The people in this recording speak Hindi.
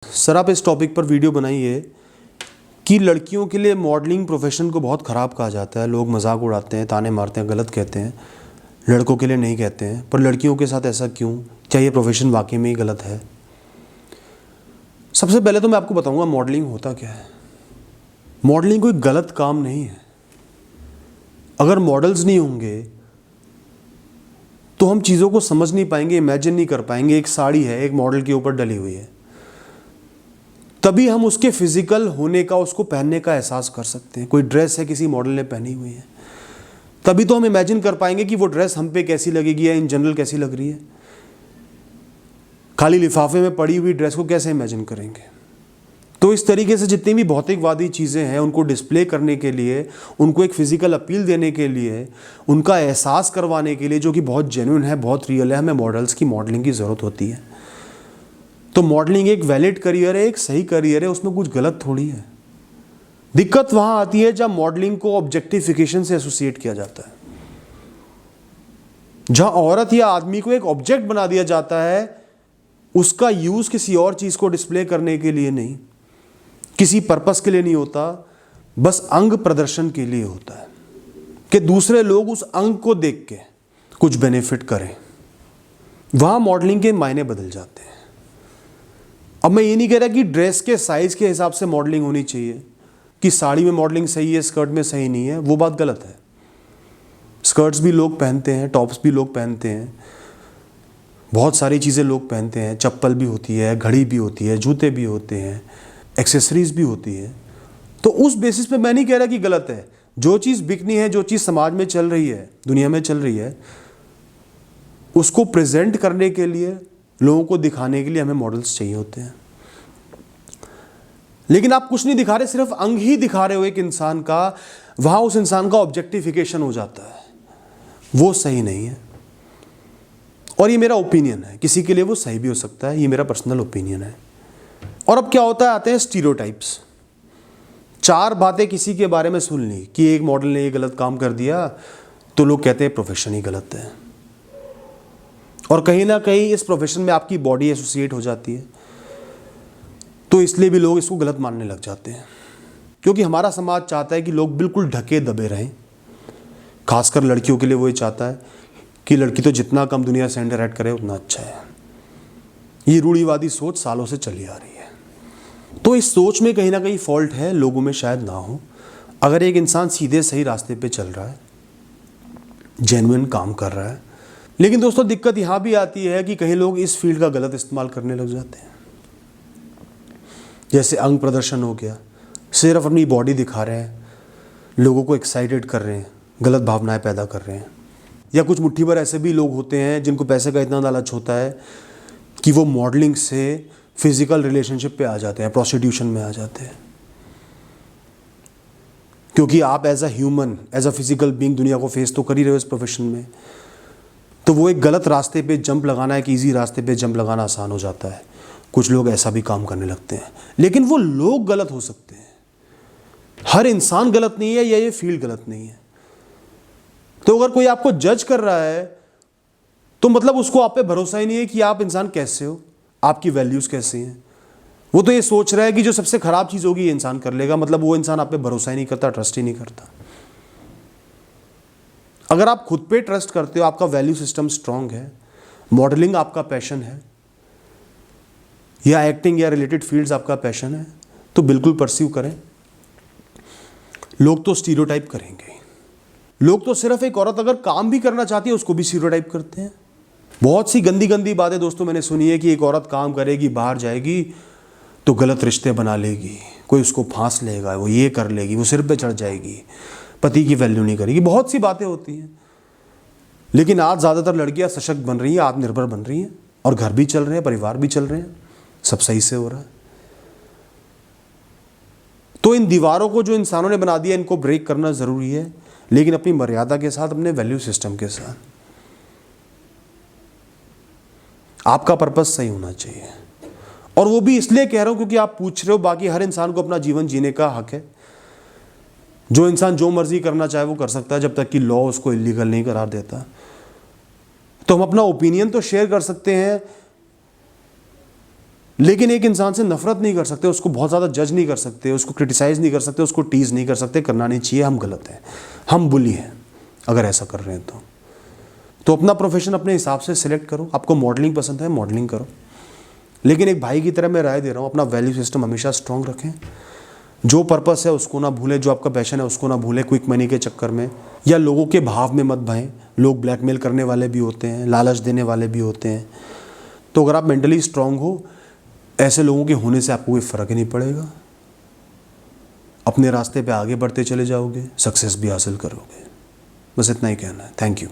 सर आप इस टॉपिक पर वीडियो बनाइए कि लड़कियों के लिए मॉडलिंग प्रोफेशन को बहुत ख़राब कहा जाता है। लोग मजाक उड़ाते हैं, ताने मारते हैं, गलत कहते हैं। लड़कों के लिए नहीं कहते हैं, पर लड़कियों के साथ ऐसा क्यों? क्या ये प्रोफेशन वाकई में ही गलत है? सबसे पहले तो मैं आपको बताऊंगा मॉडलिंग होता क्या है। मॉडलिंग कोई गलत काम नहीं है। अगर मॉडल्स नहीं होंगे तो हम चीज़ों को समझ नहीं पाएंगे, इमेजिन नहीं कर पाएंगे। एक साड़ी है, एक मॉडल के ऊपर डली हुई है, तभी हम उसके फिजिकल होने का, उसको पहनने का एहसास कर सकते हैं। कोई ड्रेस है किसी मॉडल ने पहनी हुई है, तभी तो हम इमेजिन कर पाएंगे कि वो ड्रेस हम पे कैसी लगेगी या इन जनरल कैसी लग रही है। खाली लिफाफे में पड़ी हुई ड्रेस को कैसे इमेजिन करेंगे? तो इस तरीके से जितनी भी भौतिकवादी चीज़ें हैं, उनको डिस्प्ले करने के लिए, उनको एक फिजिकल अपील देने के लिए, उनका एहसास करवाने के लिए, जो कि बहुत जेन्युइन है, बहुत रियल है, हमें मॉडल्स की, मॉडलिंग की ज़रूरत होती है। तो मॉडलिंग एक वैलिड करियर है, एक सही करियर है, उसमें कुछ गलत थोड़ी है। दिक्कत वहां आती है जब मॉडलिंग को ऑब्जेक्टिफिकेशन से एसोसिएट किया जाता है, जहां औरत या आदमी को एक ऑब्जेक्ट बना दिया जाता है, उसका यूज किसी और चीज को डिस्प्ले करने के लिए नहीं, किसी पर्पस के लिए नहीं होता, बस अंग प्रदर्शन के लिए होता है कि दूसरे लोग उस अंग को देख के कुछ बेनिफिट करें। वहां मॉडलिंग के मायने बदल जाते हैं। अब मैं ये नहीं कह रहा कि ड्रेस के साइज के हिसाब से मॉडलिंग होनी चाहिए, कि साड़ी में मॉडलिंग सही है, स्कर्ट में सही नहीं है, वो बात गलत है। स्कर्ट्स भी लोग पहनते हैं, टॉप्स भी लोग पहनते हैं, बहुत सारी चीज़ें लोग पहनते हैं, चप्पल भी होती है, घड़ी भी होती है, जूते भी होते हैं, एक्सेसरीज भी होती है। तो उस बेसिस पे मैं नहीं कह रहा कि गलत है। जो चीज़ बिकनी है, जो चीज़ समाज में चल रही है, दुनिया में चल रही है, उसको प्रेजेंट करने के लिए, लोगों को दिखाने के लिए हमें मॉडल्स चाहिए होते हैं। लेकिन आप कुछ नहीं दिखा रहे, सिर्फ अंग ही दिखा रहे हो एक इंसान का, वहां उस इंसान का ऑब्जेक्टिफिकेशन हो जाता है। वो सही नहीं है। और ये मेरा ओपिनियन है, किसी के लिए वो सही भी हो सकता है, ये मेरा पर्सनल ओपिनियन है। और अब क्या होता है, आते हैं स्टीरियोटाइप्स। चार बातें किसी के बारे में सुन ली कि एक मॉडल ने ये गलत काम कर दिया, तो लोग कहते हैं प्रोफेशन ही गलत है। और कहीं ना कहीं इस प्रोफेशन में आपकी बॉडी एसोसिएट हो जाती है, तो इसलिए भी लोग इसको गलत मानने लग जाते हैं। क्योंकि हमारा समाज चाहता है कि लोग बिल्कुल ढके दबे रहें। खासकर लड़कियों के लिए वो ये चाहता है कि लड़की तो जितना कम दुनिया से इंटरैक्ट करे उतना अच्छा है। ये रूढ़िवादी सोच सालों से चली आ रही है। तो इस सोच में कहीं ना कहीं फॉल्ट है, लोगों में शायद ना हो। अगर एक इंसान सीधे सही रास्ते पे चल रहा है, जेन्युइन काम कर रहा है। लेकिन दोस्तों दिक्कत यहाँ भी आती है कि कई लोग इस फील्ड का गलत इस्तेमाल करने लग जाते हैं। जैसे अंग प्रदर्शन हो गया, सिर्फ अपनी बॉडी दिखा रहे हैं, लोगों को एक्साइटेड कर रहे हैं, गलत भावनाएं पैदा कर रहे हैं। या कुछ मुट्ठी भर ऐसे भी लोग होते हैं जिनको पैसे का इतना लालच होता है कि वो मॉडलिंग से फिजिकल रिलेशनशिप पे आ जाते हैं, प्रोस्टिट्यूशन में आ जाते हैं। क्योंकि आप as a human, as a physical being दुनिया को फेस तो कर ही रहे हो इस प्रोफेशन में, तो वो एक गलत रास्ते पे जंप लगाना, एक ईजी रास्ते पे जंप लगाना आसान हो जाता है। कुछ लोग ऐसा भी काम करने लगते हैं। लेकिन वो लोग गलत हो सकते हैं, हर इंसान गलत नहीं है, या ये फील्ड गलत नहीं है। तो अगर कोई आपको जज कर रहा है, तो मतलब उसको आप पे भरोसा ही नहीं है कि आप इंसान कैसे हो, आपकी वैल्यूज कैसी हैं। वो तो ये सोच रहा है कि जो सबसे खराब चीज होगी ये इंसान कर लेगा। मतलब वो इंसान आप पे भरोसा ही नहीं करता, ट्रस्ट ही नहीं करता। अगर आप खुद पे ट्रस्ट करते हो, आपका वैल्यू सिस्टम स्ट्रांग है, मॉडलिंग आपका पैशन है, या एक्टिंग या रिलेटेड फील्ड्स आपका पैशन है, तो बिल्कुल परस्यू करें। लोग तो स्टीरियोटाइप करेंगे। लोग तो सिर्फ एक औरत अगर काम भी करना चाहती है उसको भी स्टीरियोटाइप करते हैं। बहुत सी गंदी गंदी बातें दोस्तों मैंने सुनी है कि एक औरत काम करेगी, बाहर जाएगी तो गलत रिश्ते बना लेगी, कोई उसको फांस लेगा, वो ये कर लेगी, वो सिर पे चढ़ जाएगी, पति की वैल्यू नहीं करेगी। बहुत सी बातें होती हैं। लेकिन आज ज़्यादातर लड़कियां सशक्त बन रही हैं, आत्मनिर्भर बन रही हैं, और घर भी चल रहे हैं, परिवार भी चल रहे हैं, सब सही से हो रहा है। तो इन दीवारों को जो इंसानों ने बना दिया, इनको ब्रेक करना ज़रूरी है, लेकिन अपनी मर्यादा के साथ, अपने वैल्यू सिस्टम के साथ। आपका पर्पस सही होना चाहिए। और वो भी इसलिए कह रहा हूं क्योंकि आप पूछ रहे हो। बाकी हर इंसान को अपना जीवन जीने का हक है। जो इंसान जो मर्जी करना चाहे वो कर सकता है, जब तक कि लॉ उसको इलीगल नहीं करार देता। तो हम अपना ओपिनियन तो शेयर कर सकते हैं, लेकिन एक इंसान से नफरत नहीं कर सकते, उसको बहुत ज़्यादा जज नहीं कर सकते, उसको क्रिटिसाइज़ नहीं कर सकते, उसको टीज़ नहीं कर सकते, करना नहीं चाहिए, हम गलत हैं, हम बुली हैं अगर ऐसा कर रहे हैं तो अपना प्रोफेशन अपने हिसाब से सिलेक्ट करो। आपको मॉडलिंग पसंद है, मॉडलिंग करो, लेकिन एक भाई की तरह मैं राय दे रहा हूँ, अपना वैल्यू सिस्टम हमेशा स्ट्रॉन्ग रखें। जो पर्पस है उसको ना भूलें, जो आपका पैशन है उसको ना भूलें क्विक मनी के चक्कर में या लोगों के भाव में मत बहें। लोग ब्लैकमेल करने वाले भी होते हैं, लालच देने वाले भी होते हैं। तो अगर आप मेंटली स्ट्रांग हो, ऐसे लोगों के होने से आपको कोई फ़र्क ही नहीं पड़ेगा, अपने रास्ते पे आगे बढ़ते चले जाओगे, सक्सेस भी हासिल करोगे। बस इतना ही कहना है। Thank you.